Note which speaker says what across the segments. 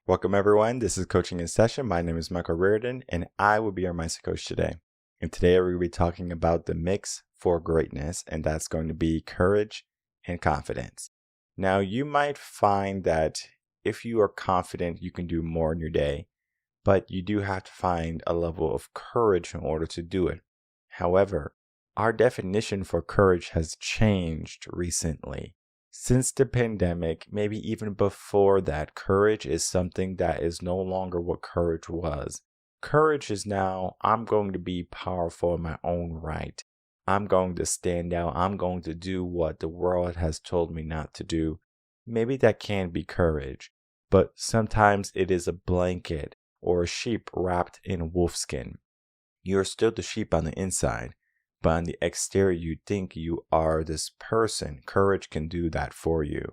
Speaker 1: Welcome everyone. This is Coaching in Session. My name is Michael Rearden and I will be your mindset coach today. And today we're going to be talking about the mix for greatness, and that's going to be courage and confidence. Now, you might find that if you are confident, you can do more in your day, but you do have to find a level of courage in order to do it. However, our definition for courage has changed recently. Since the pandemic, maybe even before that, courage is something that is no longer what courage was. Courage is now, I'm going to be powerful in my own right. I'm going to stand out. I'm going to do what the world has told me not to do. Maybe that can be courage, but sometimes it is a blanket or a sheep wrapped in wolfskin. You're still the sheep on the inside, but on the exterior, you think you are this person. Courage can do that for you.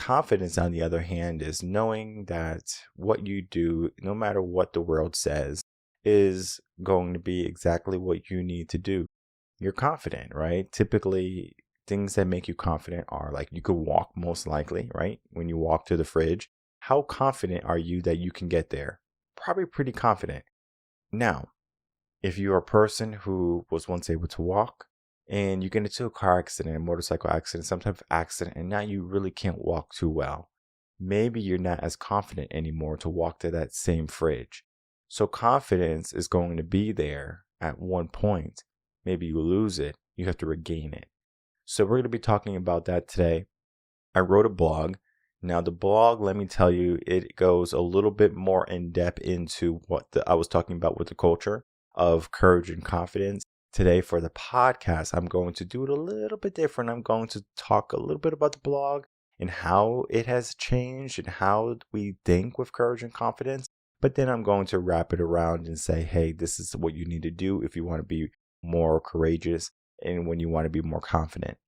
Speaker 1: Confidence, on the other hand, is knowing that what you do, no matter what the world says, is going to be exactly what you need to do. You're confident, right? Typically, things that make you confident are like you could walk, most likely, right? When you walk to the fridge, how confident are you that you can get there? Probably pretty confident. Now, if you're a person who was once able to walk and you get into a car accident, a motorcycle accident, some type of accident, and now you really can't walk too well, maybe you're not as confident anymore to walk to that same fridge. So confidence is going to be there at one point. Maybe you lose it, you have to regain it. So we're going to be talking about that today. I wrote a blog. Now the blog, let me tell you, it goes a little bit more in depth into what I was talking about with the culture of courage and confidence. Today for the podcast, I'm going to do it a little bit different. I'm going to talk a little bit about the blog and how it has changed and how we think with courage and confidence. But then I'm going to wrap it around and say, hey, this is what you need to do if you want to be more courageous and when you want to be more confident.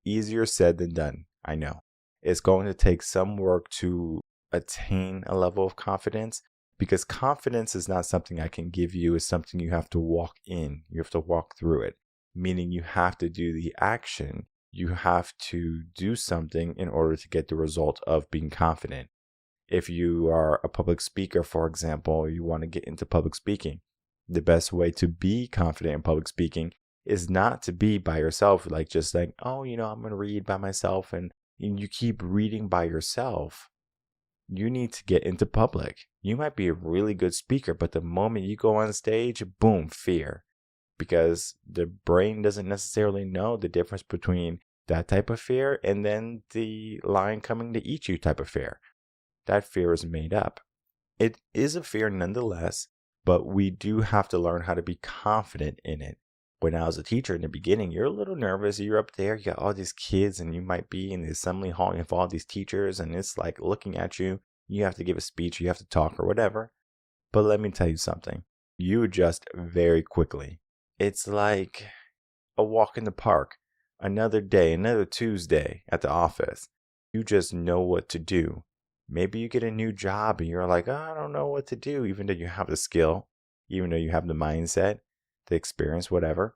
Speaker 1: Easier said than done, I know. It's going to take some work to attain a level of confidence, because confidence is not something I can give you. It's something you have to walk in. You have to walk through it, meaning you have to do the action. You have to do something in order to get the result of being confident. If you are a public speaker, for example, you want to get into public speaking, the best way to be confident in public speaking is not to be by yourself, like just like, oh, I'm going to read by myself and you keep reading by yourself. You need to get into public. You might be a really good speaker, but the moment you go on stage, boom, fear. Because the brain doesn't necessarily know the difference between that type of fear and then the lion coming to eat you type of fear. That fear is made up. It is a fear nonetheless, but we do have to learn how to be confident in it. When I was a teacher in the beginning, you're a little nervous. You're up there, you got all these kids, and you might be in the assembly hall. You have all these teachers, and it's like looking at you. You have to give a speech, you have to talk or whatever. But let me tell you something. You adjust very quickly. It's like a walk in the park. Another day, another Tuesday at the office. You just know what to do. Maybe you get a new job and you're like, I don't know what to do, even though you have the skill, even though you have the mindset, the experience, whatever.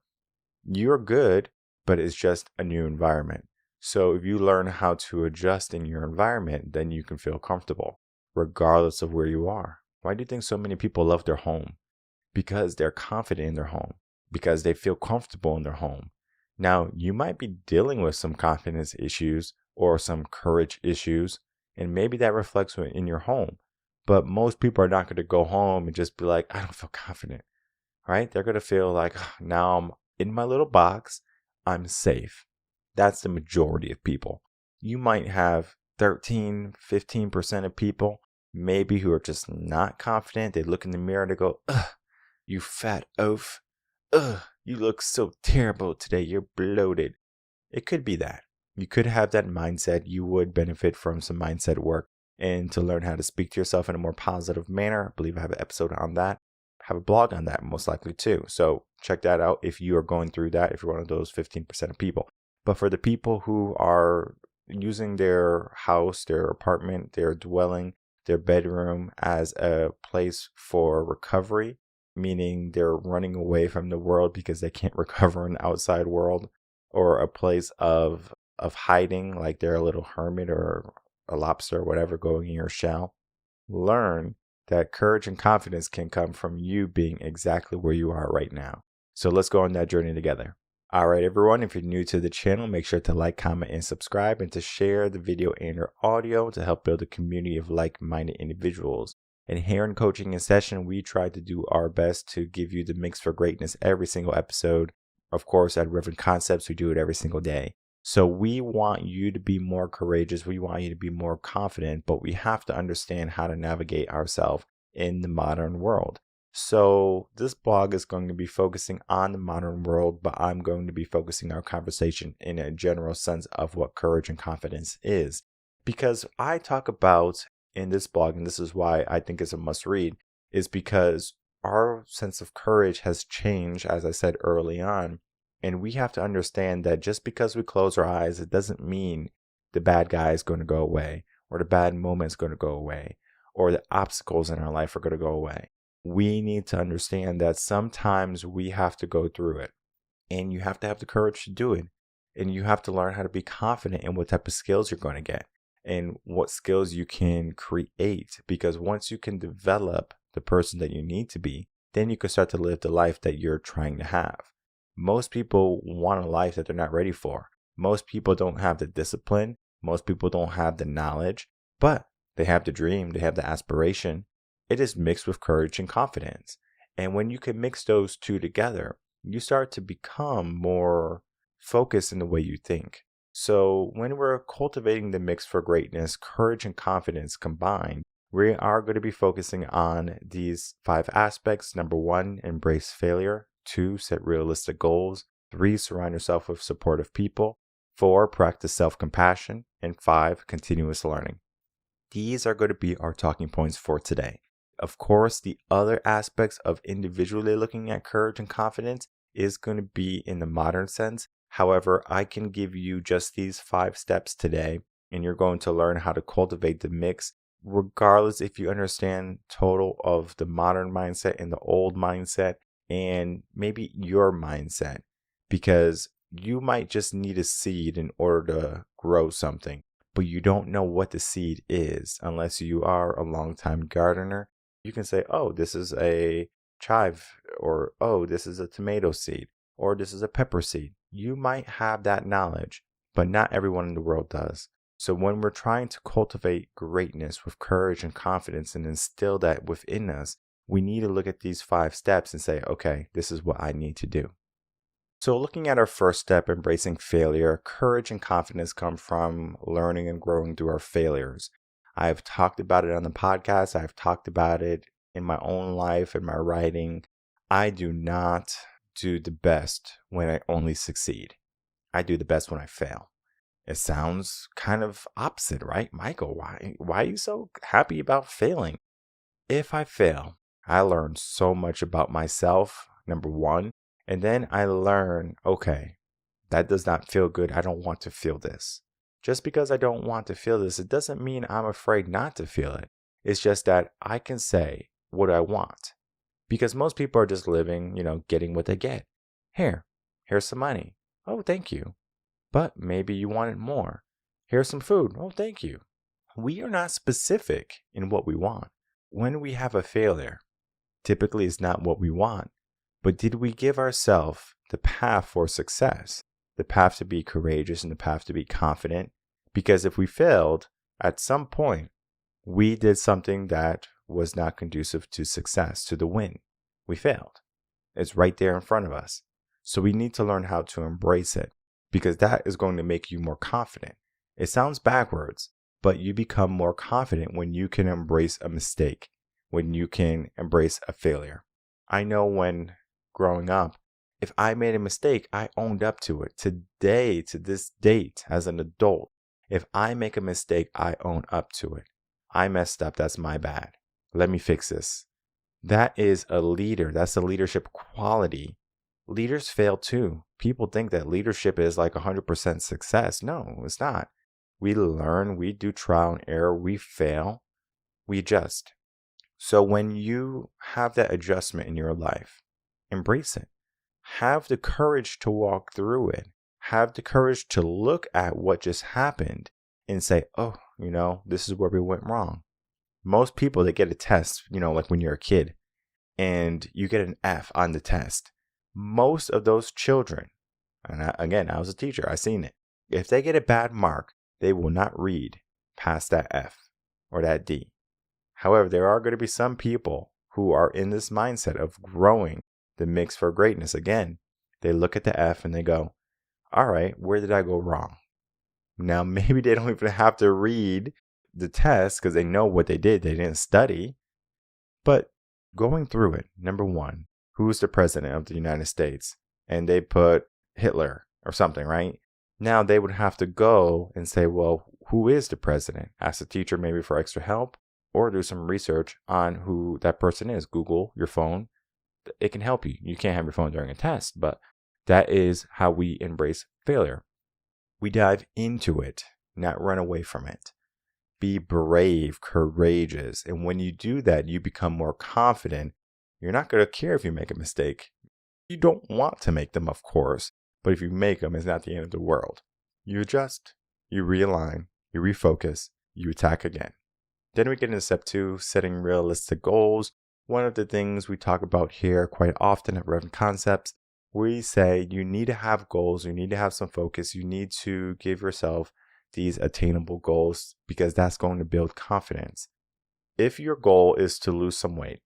Speaker 1: You're good, but it's just a new environment. So if you learn how to adjust in your environment, then you can feel comfortable, regardless of where you are. Why do you think so many people love their home? Because they're confident in their home, because they feel comfortable in their home. Now, you might be dealing with some confidence issues or some courage issues, and maybe that reflects in your home. But most people are not going to go home and just be like, I don't feel confident. Right? They're going to feel like, now I'm in my little box, I'm safe. That's the majority of people. You might have 13, 15% of people maybe who are just not confident. They look in the mirror and they go, ugh, you fat oaf. Ugh, you look so terrible today. You're bloated. It could be that. You could have that mindset. You would benefit from some mindset work and to learn how to speak to yourself in a more positive manner. I believe I have an episode on that. Have a blog on that most likely too. So check that out if you are going through that, if you're one of those 15% of people. But for the people who are using their house, their apartment, their dwelling, their bedroom as a place for recovery, meaning they're running away from the world because they can't recover in the outside world, or a place of hiding, like they're a little hermit or a lobster or whatever going in your shell. learn that courage and confidence can come from you being exactly where you are right now. So let's go on that journey together. All right, everyone, if you're new to the channel, make sure to like, comment, and subscribe, and to share the video and or audio to help build a community of like-minded individuals. And here in Coaching in Session, we try to do our best to give you the mix for greatness every single episode. Of course, at Reven Concepts, we do it every single day. So we want you to be more courageous. We want you to be more confident, but we have to understand how to navigate ourselves in the modern world. So this blog is going to be focusing on the modern world, but I'm going to be focusing our conversation in a general sense of what courage and confidence is. Because I talk about in this blog, and this is why I think it's a must read, is because our sense of courage has changed, as I said early on. And we have to understand that just because we close our eyes, it doesn't mean the bad guy is going to go away, or the bad moment is going to go away, or the obstacles in our life are going to go away. We need to understand that sometimes we have to go through it, and you have to have the courage to do it. And you have to learn how to be confident in what type of skills you're going to get and what skills you can create. Because once you can develop the person that you need to be, then you can start to live the life that you're trying to have. Most people want a life that they're not ready for. Most people don't have the discipline. Most people don't have the knowledge, but they have the dream, they have the aspiration. It is mixed with courage and confidence. And when you can mix those two together, you start to become more focused in the way you think. So when we're cultivating the mix for greatness, courage and confidence combined, we are going to be focusing on these 5 aspects. Number 1, embrace failure. 2, set realistic goals. 3, surround yourself with supportive people. 4, practice self-compassion. And 5, continuous learning. These are going to be our talking points for today. Of course, the other aspects of individually looking at courage and confidence is going to be in the modern sense. However, I can give you just these 5 steps today, and you're going to learn how to cultivate the mix, regardless if you understand total of the modern mindset and the old mindset, and maybe your mindset, because you might just need a seed in order to grow something, but you don't know what the seed is unless you are a longtime gardener. You can say, oh, this is a chive, or oh, this is a tomato seed, or this is a pepper seed. You might have that knowledge, but not everyone in the world does. So when we're trying to cultivate greatness with courage and confidence and instill that within us, we need to look at these 5 steps and say, okay, this is what I need to do. So looking at our first step, embracing failure, courage and confidence come from learning and growing through our failures. I've talked about it on the podcast. I've talked about it in my own life, in my writing. I do not do the best when I only succeed. I do the best when I fail. It sounds kind of opposite, right? Michael, why are you so happy about failing? If I fail, I learn so much about myself, number 1. And then I learn, okay, that does not feel good. I don't want to feel this. Just because I don't want to feel this, it doesn't mean I'm afraid not to feel it. It's just that I can say what I want. Because most people are just living, getting what they get. Here's some money. Oh, thank you. But maybe you wanted more. Here's some food. Oh, thank you. We are not specific in what we want. When we have a failure, typically it's not what we want. But did we give ourselves the path for success? The path to be courageous and the path to be confident? Because if we failed, at some point, we did something that was not conducive to success, to the win. We failed. It's right there in front of us. So we need to learn how to embrace it, because that is going to make you more confident. It sounds backwards, but you become more confident when you can embrace a mistake, when you can embrace a failure. I know when growing up, if I made a mistake, I owned up to it. Today, to this date, as an adult, if I make a mistake, I own up to it. I messed up. That's my bad. Let me fix this. That is a leader. That's a leadership quality. Leaders fail too. People think that leadership is like 100% success. No, it's not. We learn, we do trial and error, we fail, we adjust. So when you have that adjustment in your life, embrace it. Have the courage to walk through it. Have the courage to look at what just happened and say, oh, this is where we went wrong. Most people, they get a test, like when you're a kid and you get an F on the test. Most of those children, and I was a teacher, I seen it. If they get a bad mark, they will not read past that F or that D. However, there are going to be some people who are in this mindset of growing the mix for greatness. Again, they look at the F and they go, all right, where did I go wrong? Now, maybe they don't even have to read the test because they know what they did. They didn't study. But going through it, number one, who's the president of the United States? And they put Hitler or something, right? Now they would have to go and say, well, who is the president? Ask the teacher maybe for extra help or do some research on who that person is. Google your phone. It can help you. You can't have your phone during a test, but that is how we embrace failure. We dive into it, not run away from it. Be brave, courageous. And when you do that, you become more confident. You're not going to care if you make a mistake. You don't want to make them, of course. But if you make them, it's not the end of the world. You adjust, you realign, you refocus, you attack again. Then we get into step 2, setting realistic goals. One of the things we talk about here quite often at Reven Concepts, we say you need to have goals, you need to have some focus, you need to give yourself these attainable goals because that's going to build confidence. If your goal is to lose some weight,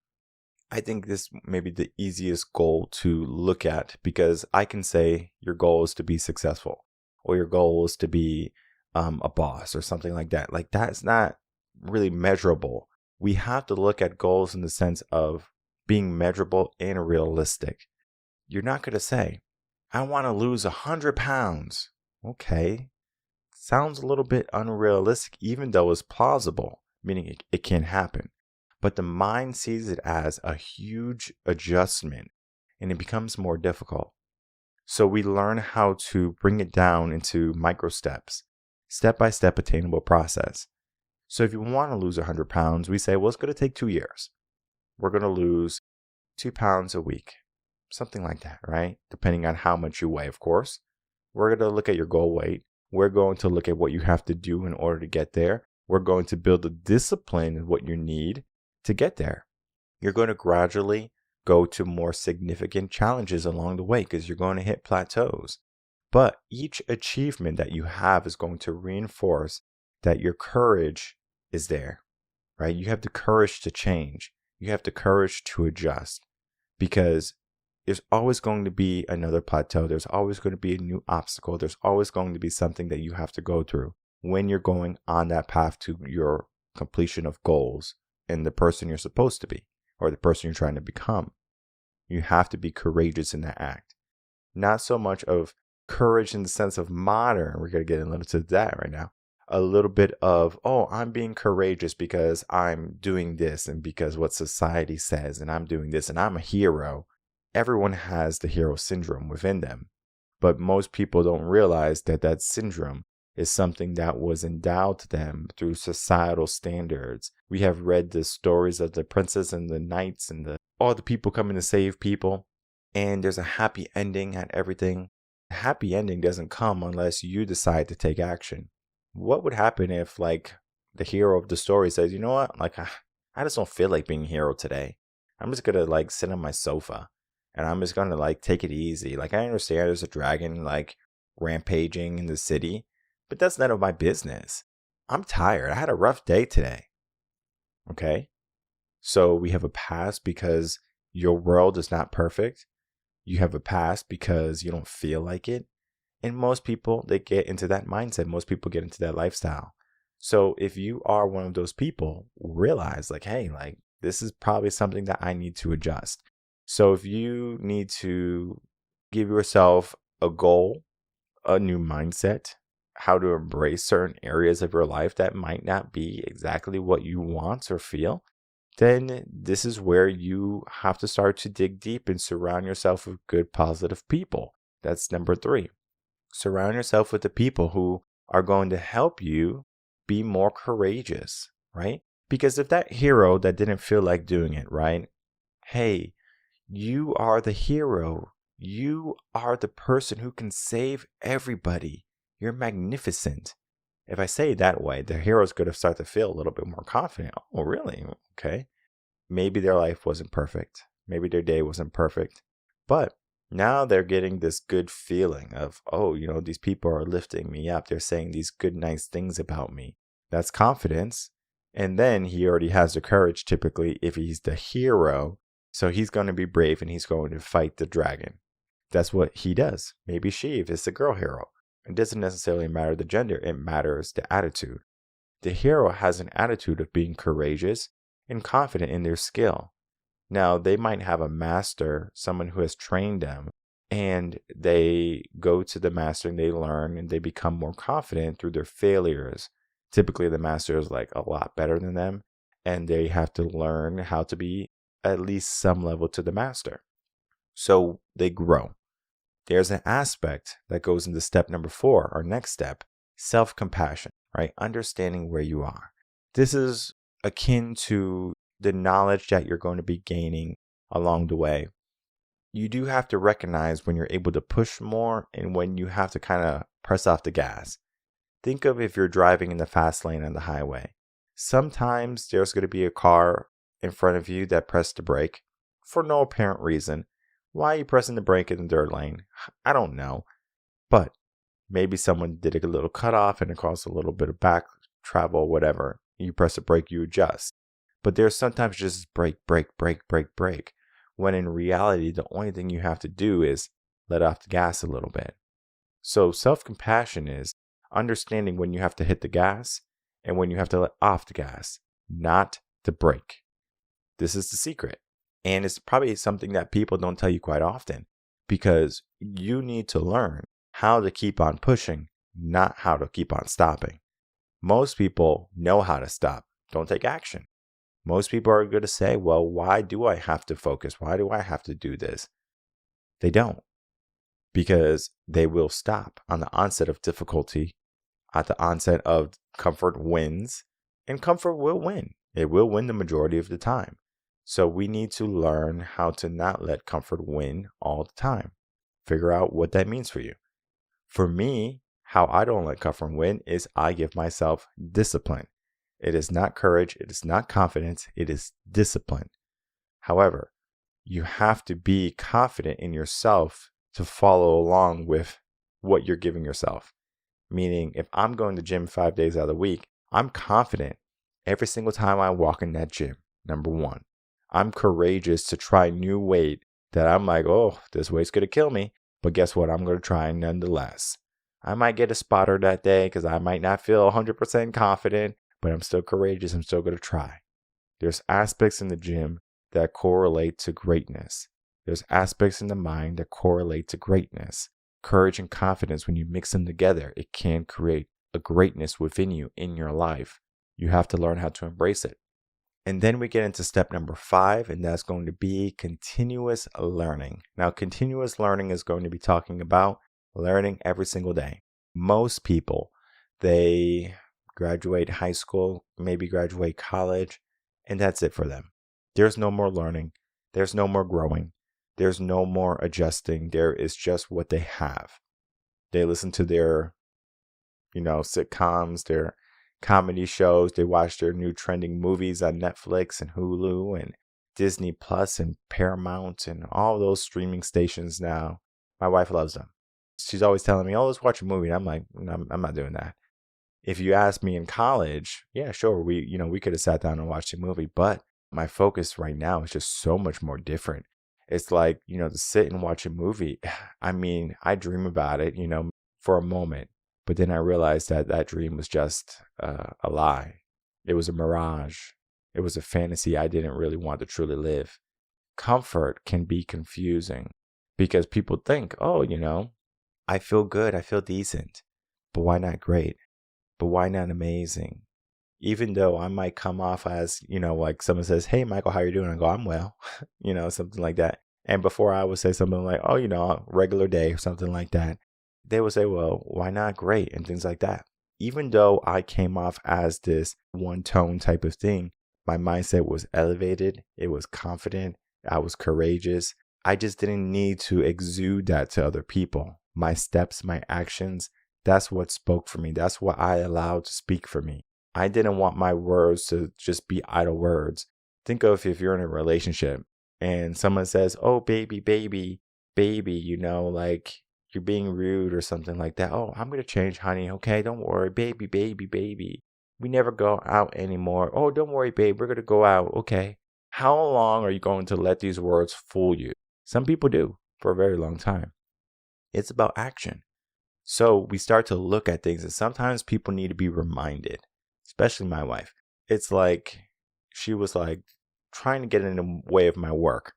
Speaker 1: I think this may be the easiest goal to look at because I can say your goal is to be successful or your goal is to be a boss or something like that. Like that's not really measurable. We have to look at goals in the sense of being measurable and realistic. You're not going to say, I want to lose 100 pounds. Okay. Sounds a little bit unrealistic, even though it's plausible, meaning it can happen. But the mind sees it as a huge adjustment and it becomes more difficult. So we learn how to bring it down into micro steps, step-by-step attainable process. So if you want to lose 100 pounds, we say, well, it's going to take 2 years. We're going to lose 2 pounds a week, something like that, right? Depending on how much you weigh, of course. We're going to look at your goal weight. We're going to look at what you have to do in order to get there. We're going to build the discipline of what you need to get there. You're going to gradually go to more significant challenges along the way because you're going to hit plateaus. But each achievement that you have is going to reinforce that your courage is there, right? You have the courage to change. You have the courage to adjust because there's always going to be another plateau. There's always going to be a new obstacle. There's always going to be something that you have to go through when you're going on that path to your completion of goals and the person you're supposed to be or the person you're trying to become. You have to be courageous in that act. Not so much of courage in the sense of modern. We're going to get a little to that right now. A little bit of, oh, I'm being courageous because I'm doing this and because what society says and I'm doing this and I'm a hero. Everyone has the hero syndrome within them. But most people don't realize that that syndrome is something that was endowed to them through societal standards. We have read the stories of the princess and the knights and all the people coming to save people. And there's a happy ending at everything. A happy ending doesn't come unless you decide to take action. What would happen if like the hero of the story says, you know what? Like I just don't feel like being a hero today. I'm just going to like sit on my sofa and I'm just going to like take it easy. Like I understand there's a dragon like rampaging in the city, but that's none of my business. I'm tired. I had a rough day today. Okay. So we have a past because your world is not perfect. You have a past because you don't feel like it. And most people, they get into that mindset. Most people get into that lifestyle. So if you are one of those people, realize like, hey, like this is probably something that I need to adjust. So if you need to give yourself a goal, a new mindset, how to embrace certain areas of your life that might not be exactly what you want or feel, then this is where you have to start to dig deep and surround yourself with good, positive people. That's number 3. Surround yourself with the people who are going to help you be more courageous, right? Because if that hero that didn't feel like doing it, right? Hey, you are the hero. You are the person who can save everybody. You're magnificent. If I say it that way, the hero's going to start to feel a little bit more confident. Oh, really? Okay. Maybe their life wasn't perfect. Maybe their day wasn't perfect. But now they're getting this good feeling of, oh, these people are lifting me up. They're saying these good, nice things about me. That's confidence. And then he already has the courage, typically, if he's the hero. So he's going to be brave and he's going to fight the dragon. That's what he does. Maybe she, if it's the girl hero. It doesn't necessarily matter the gender. It matters the attitude. The hero has an attitude of being courageous and confident in their skill. Now, they might have a master, someone who has trained them, and they go to the master and they learn and they become more confident through their failures. Typically, the master is like a lot better than them, and they have to learn how to be at least some level to the master. So they grow. There's an aspect that goes into step number 4, our next step, self-compassion, right? Understanding where you are. This is akin to the knowledge that you're going to be gaining along the way. You do have to recognize when you're able to push more and when you have to kind of press off the gas. Think of if you're driving in the fast lane on the highway. Sometimes there's going to be a car in front of you that pressed the brake for no apparent reason. Why are you pressing the brake in the third lane? I don't know. But maybe someone did a little cutoff and it caused a little bit of back travel, whatever. You press the brake, you adjust. But there's sometimes just brake, when in reality, the only thing you have to do is let off the gas a little bit. So self-compassion is understanding when you have to hit the gas and when you have to let off the gas, not the brake. This is the secret. And it's probably something that people don't tell you quite often because you need to learn how to keep on pushing, not how to keep on stopping. Most people know how to stop, don't take action. Most people are going to say, well, why do I have to focus? Why do I have to do this? They don't, because they will stop on the onset of difficulty, at the onset of comfort wins, and comfort will win. It will win the majority of the time. So we need to learn how to not let comfort win all the time. Figure out what that means for you. For me, how I don't let comfort win is I give myself discipline. It is not courage. It is not confidence. It is discipline. However, you have to be confident in yourself to follow along with what you're giving yourself. Meaning, if I'm going to the gym 5 days out of the week, I'm confident every single time I walk in that gym. Number 1, I'm courageous to try new weight that I'm like, oh, this weight's going to kill me. But guess what? I'm going to try nonetheless. I might get a spotter that day because I might not feel 100% confident. But I'm still courageous. I'm still going to try. There's aspects in the gym that correlate to greatness. There's aspects in the mind that correlate to greatness. Courage and confidence, when you mix them together, it can create a greatness within you in your life. You have to learn how to embrace it. And then we get into step number 5, and that's going to be continuous learning. Now, continuous learning is going to be talking about learning every single day. Most people, they graduate high school, maybe graduate college, and that's it for them. There's no more learning. There's no more growing. There's no more adjusting. There is just what they have. They listen to their, sitcoms, their comedy shows. They watch their new trending movies on Netflix and Hulu and Disney Plus and Paramount and all those streaming stations now. My wife loves them. She's always telling me, oh, let's watch a movie. And I'm like, I'm not doing that. If you asked me in college, yeah, sure, we could have sat down and watched a movie, but my focus right now is just so much more different. It's like, to sit and watch a movie. I mean, I dream about it, for a moment, but then I realized that that dream was just a lie. It was a mirage. It was a fantasy I didn't really want to truly live. Comfort can be confusing because people think, oh, I feel good. I feel decent, but why not great? But why not amazing? Even though I might come off as, like someone says, hey, Michael, how you doing? I go, I'm well, something like that. And before I would say something like, oh, a regular day or something like that, they would say, well, why not great? And things like that. Even though I came off as this one tone type of thing, my mindset was elevated. It was confident. I was courageous. I just didn't need to exude that to other people. My steps, my actions That's what spoke for me. That's what I allowed to speak for me. I didn't want my words to just be idle words. Think of if you're in a relationship and someone says, oh, baby, baby, baby, like you're being rude or something like that. Oh, I'm going to change, honey. Okay, don't worry. Baby, baby, baby. We never go out anymore. Oh, don't worry, babe. We're going to go out. Okay. How long are you going to let these words fool you? Some people do for a very long time. It's about action. So we start to look at things, and sometimes people need to be reminded, especially my wife. It's like she was like trying to get in the way of my work.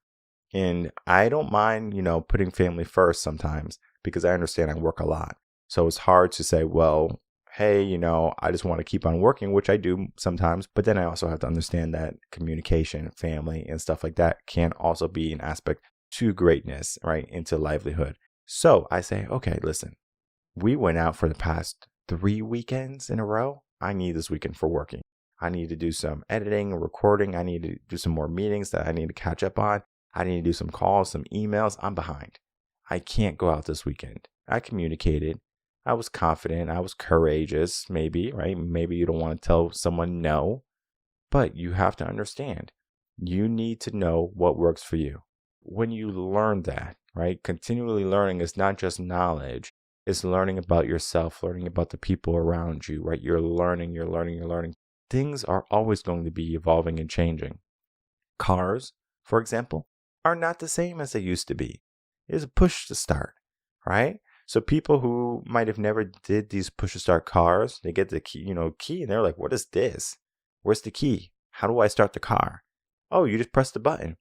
Speaker 1: And I don't mind, putting family first sometimes because I understand I work a lot. So it's hard to say, well, hey, I just want to keep on working, which I do sometimes. But then I also have to understand that communication, family, and stuff like that can also be an aspect to greatness, right? Into livelihood. So I say, okay, listen, we went out for the past 3 weekends in a row. I need this weekend for working. I need to do some editing, recording. I need to do some more meetings that I need to catch up on. I need to do some calls, some emails. I'm behind. I can't go out this weekend. I communicated. I was confident. I was courageous, maybe, right? Maybe you don't want to tell someone no, but you have to understand. You need to know what works for you. When you learn that, right? Continually learning is not just knowledge. It's learning about yourself, learning about the people around you, right? You're learning. Things are always going to be evolving and changing. Cars, for example, are not the same as they used to be. It's a push to start, right? So people who might have never did these push to start cars, they get the key, and they're like, what is this? Where's the key? How do I start the car? Oh, you just press the button.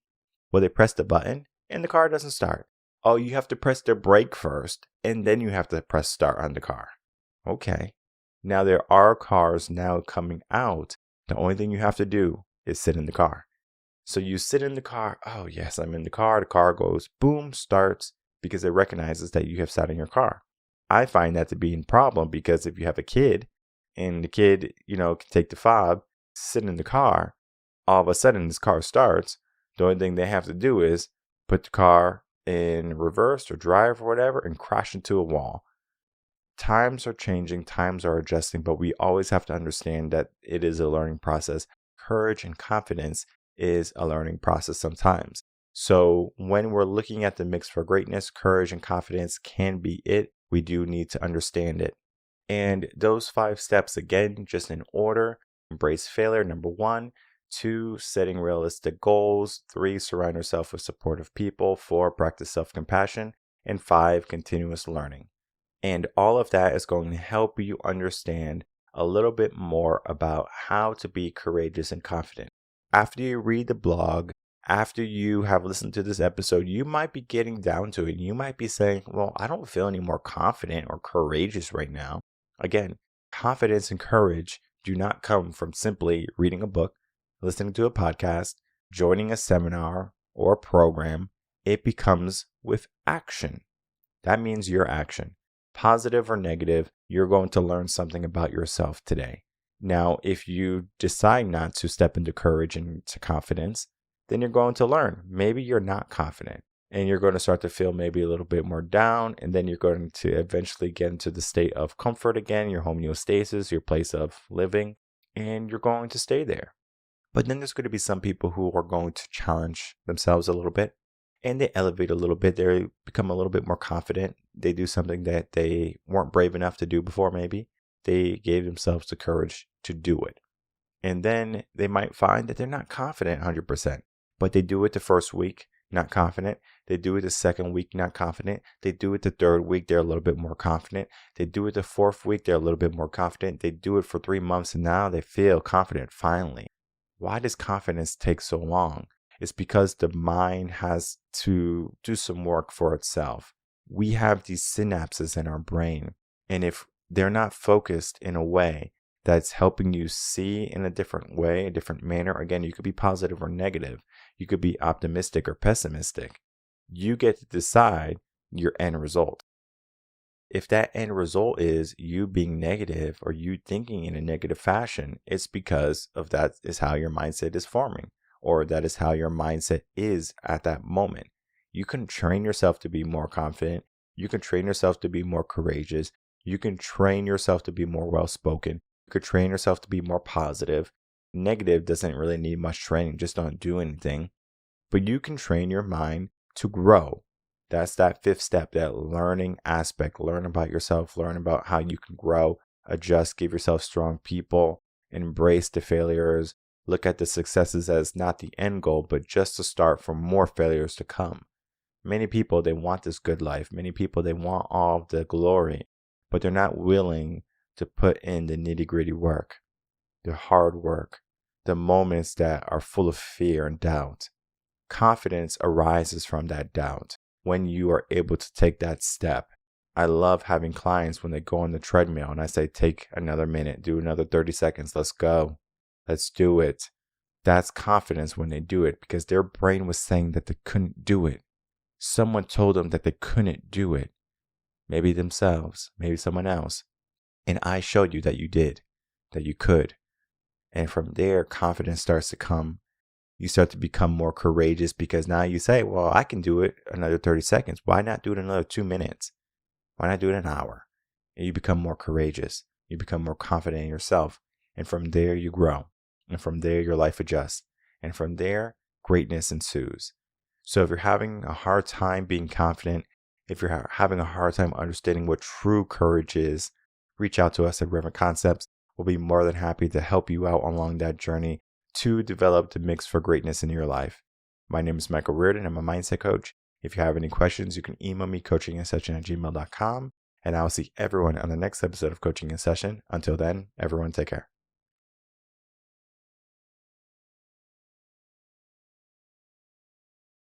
Speaker 1: Well, they press the button and the car doesn't start. Oh, you have to press the brake first and then you have to press start on the car. Okay. Now there are cars now coming out. The only thing you have to do is sit in the car. So you sit in the car. Oh, yes, I'm in the car. The car goes boom, starts, because it recognizes that you have sat in your car. I find that to be a problem because if you have a kid and the kid, can take the fob, sit in the car, all of a sudden this car starts. The only thing they have to do is put the car in reverse or drive or whatever and crash into a wall. Times are changing, times are adjusting, but we always have to understand that it is a learning process. Courage and confidence is a learning process sometimes. So when we're looking at the mix for greatness, courage and confidence can be it. We do need to understand it. And those 5 steps, again, just in order: embrace failure, number 1. 2, setting realistic goals. 3, surround yourself with supportive people. 4, practice self-compassion. And 5, continuous learning. And all of that is going to help you understand a little bit more about how to be courageous and confident. After you read the blog, after you have listened to this episode, you might be getting down to it. You might be saying, well, I don't feel any more confident or courageous right now. Again, confidence and courage do not come from simply reading a book, listening to a podcast, joining a seminar or a program. It becomes with action. That means your action. Positive or negative, you're going to learn something about yourself today. Now, if you decide not to step into courage and to confidence, then you're going to learn. Maybe you're not confident and you're going to start to feel maybe a little bit more down. And then you're going to eventually get into the state of comfort again, your homeostasis, your place of living, and you're going to stay there. But then there's going to be some people who are going to challenge themselves a little bit and they elevate a little bit. They become a little bit more confident. They do something that they weren't brave enough to do before, maybe. They gave themselves the courage to do it. And then they might find that they're not confident 100%, but they do it the first week, not confident. They do it the second week, not confident. They do it the third week, they're a little bit more confident. They do it the fourth week, they're a little bit more confident. They do it for 3 months and now they feel confident finally. Why does confidence take so long? It's because the mind has to do some work for itself. We have these synapses in our brain, and if they're not focused in a way that's helping you see in a different way, a different manner, again, you could be positive or negative. You could be optimistic or pessimistic. You get to decide your end result. If that end result is you being negative or you thinking in a negative fashion, it's because of that is how your mindset is forming, or that is how your mindset is at that moment. You can train yourself to be more confident. You can train yourself to be more courageous. You can train yourself to be more well-spoken. You could train yourself to be more positive. Negative doesn't really need much training. Just don't do anything. But you can train your mind to grow. That's that fifth step, that learning aspect. Learn about yourself, learn about how you can grow, adjust, give yourself strong people, embrace the failures, look at the successes as not the end goal, but just to start for more failures to come. Many people, they want this good life. Many people, they want all of the glory, but they're not willing to put in the nitty-gritty work, the hard work, the moments that are full of fear and doubt. Confidence arises from that doubt when you are able to take that step. I love having clients when they go on the treadmill and I say, take another minute, do another 30 seconds, let's go, let's do it. That's confidence when they do it, because their brain was saying that they couldn't do it. Someone told them that they couldn't do it. Maybe themselves, maybe someone else. And I showed you that you did, that you could. And from there, confidence starts to come. You start to become more courageous, because now you say, well, I can do it another 30 seconds. Why not do it another 2 minutes? Why not do it an hour? And you become more courageous. You become more confident in yourself. And from there, you grow. And from there, your life adjusts. And from there, greatness ensues. So if you're having a hard time being confident, if you're having a hard time understanding what true courage is, reach out to us at Reven Concepts. We'll be more than happy to help you out along that journey to develop the mix for greatness in your life. My name is Michael Rearden. I'm a mindset coach. If you have any questions, you can email me coachinginsession@gmail.com, and I'll see everyone on the next episode of Coaching in Session. Until then, everyone take care.